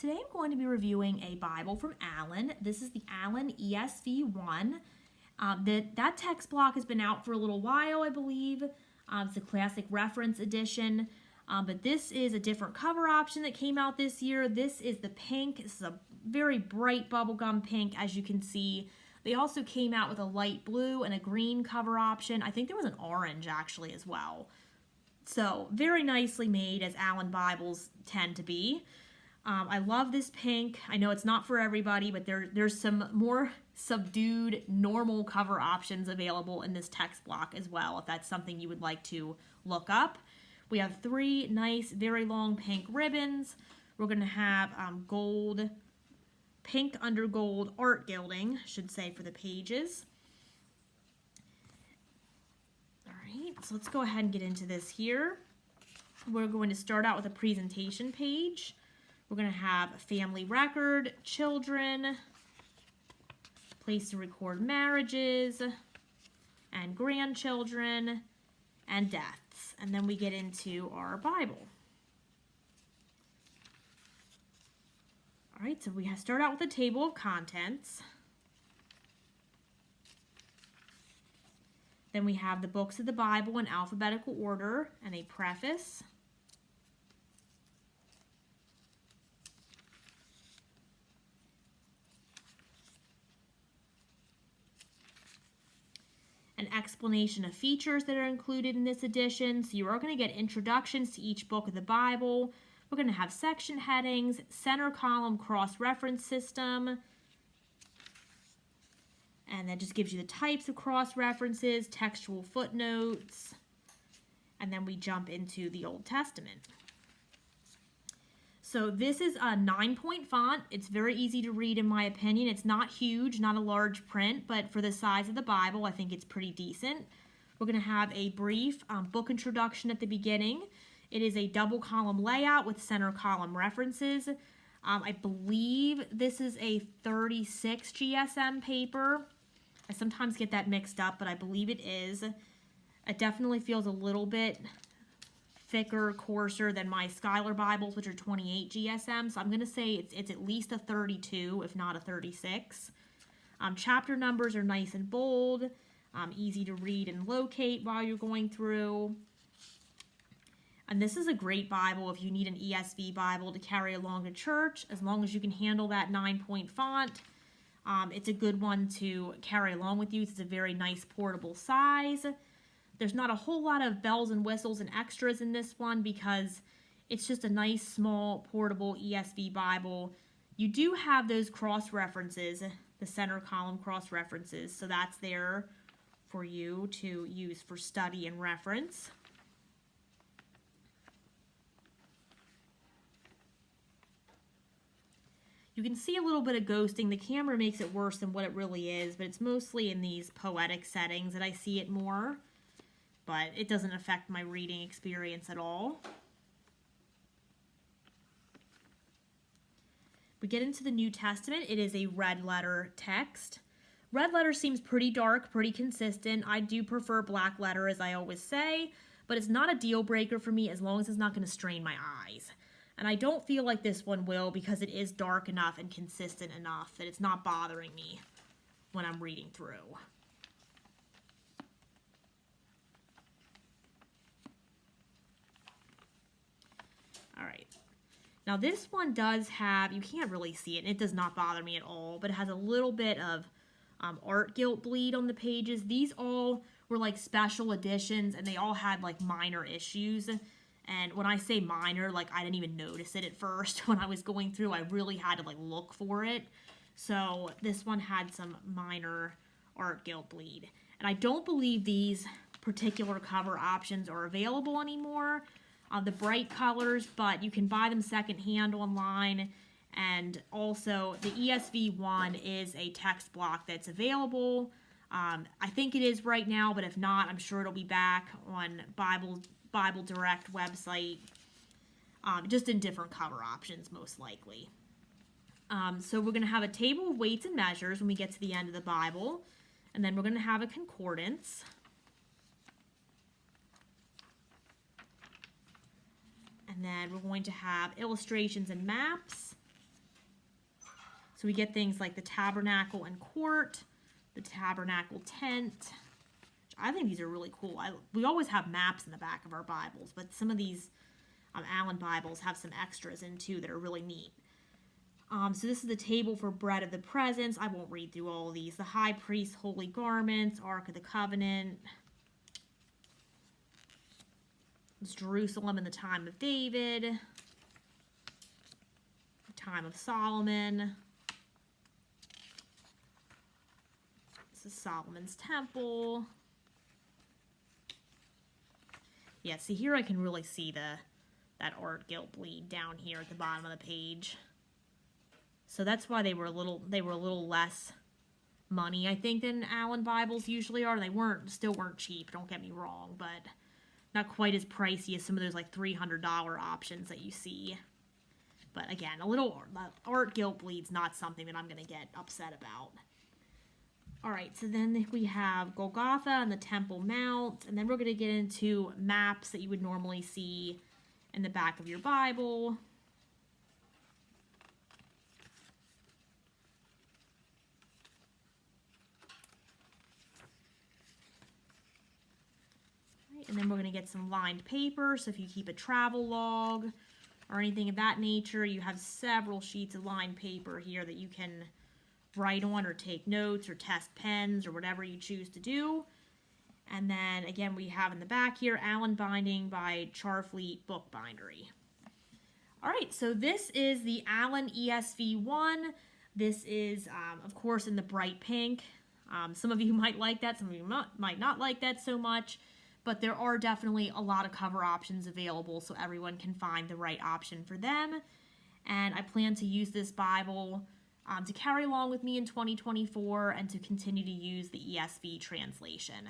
Today I'm going to be reviewing a Bible from Allan. This is the Allan ESV1. That text block has been out for a little while, I believe. It's a classic reference edition, but this is a different cover option that came out this year. This is the pink. This is a very bright bubblegum pink, as you can see. They also came out with a light blue and a green cover option. I think there was an orange actually as well. So very nicely made, as Allan Bibles tend to be. I love this pink. I know it's not for everybody, but there's some more subdued, normal cover options available in this text block as well, if that's something you would like to look up. We have 3 nice, very long pink ribbons. We're going to have gold, pink under gold art gilding, should say, for the pages. All right, so let's go ahead and get into this here. We're going to start out with a presentation page. We're going to have a family record, children, place to record marriages, and grandchildren, and deaths. And then we get into our Bible. All right, so we start out with a table of contents. Then we have the books of the Bible in alphabetical order and a preface. An explanation of features that are included in this edition. So you are going to get introductions to each book of the Bible. We're going to have section headings, center column cross-reference system, and that just gives you the types of cross-references, textual footnotes, and then we jump into the Old Testament. So this is a 9-point font. It's very easy to read in my opinion. It's not huge, not a large print, but for the size of the Bible, I think it's pretty decent. We're going to have a brief book introduction at the beginning. It is a double column layout with center column references. I believe this is a 36 GSM paper. I sometimes get that mixed up, but I believe it is. It definitely feels a little bit thicker, coarser than my Schuyler Bibles, which are 28 GSM. So I'm going to say it's at least a 32, if not a 36. Chapter numbers are nice and bold, easy to read and locate while you're going through. And this is a great Bible if you need an ESV Bible to carry along to church, as long as you can handle that 9-point font. It's a good one to carry along with you. It's a very nice portable size. There's not a whole lot of bells and whistles and extras in this one because it's just a nice, small, portable ESV Bible. You do have those cross-references, the center column cross-references, so that's there for you to use for study and reference. You can see a little bit of ghosting. The camera makes it worse than what it really is, but it's mostly in these poetic settings that I see it more. But it doesn't affect my reading experience at all. We get into the New Testament. It is a red letter text. Red letter seems pretty dark, pretty consistent. I do prefer black letter, as I always say, but it's not a deal breaker for me as long as it's not going to strain my eyes. And I don't feel like this one will, because it is dark enough and consistent enough that it's not bothering me when I'm reading through. All right. Now this one does have, you can't really see it, and it does not bother me at all, but it has a little bit of art gilt bleed on the pages. These all were like special editions, and they all had like minor issues. And when I say minor, like I didn't even notice it at first when I was going through. I really had to like look for it. So this one had some minor art gilt bleed. And I don't believe these particular cover options are available anymore. The bright colors, but you can buy them secondhand online. And also the ESV1 is a text block that's available. I think it is right now, but if not, I'm sure it'll be back on Bible Direct website, just in different cover options most likely. So we're going to have a table of weights and measures when we get to the end of the Bible, and then we're going to have a concordance. And then we're going to have illustrations and maps, So we get things like the tabernacle and court, the tabernacle tent. I think these are really cool. We always have maps in the back of our Bibles, but some of these Allan Bibles have some extras in too that are really neat. So this is the table for bread of the presence. I won't read through all of these. The high priest's holy garments, Ark of the Covenant. It's Jerusalem in the time of David. The time of Solomon. This is Solomon's temple. Yeah, see here I can really see that art gilt bleed down here at the bottom of the page. So that's why they were a little less money, I think, than Allan Bibles usually are. They still weren't cheap, don't get me wrong, but not quite as pricey as some of those like $300 options that you see. But again, art gilt bleed's not something that I'm going to get upset about. All right, so then we have Golgotha and the Temple Mount, and then we're going to get into maps that you would normally see in the back of your Bible. And then we're going to get some lined paper, so if you keep a travel log or anything of that nature, you have several sheets of lined paper here that you can write on or take notes or test pens or whatever you choose to do. And then again, we have in the back here, Allan binding by Charfleet Book Bindery. All right, so this is the Allan ESV1. This is, of course, in the bright pink. Some of you might like that, some of you might not like that so much, but there are definitely a lot of cover options available so everyone can find the right option for them. And I plan to use this Bible to carry along with me in 2024 and to continue to use the ESV translation.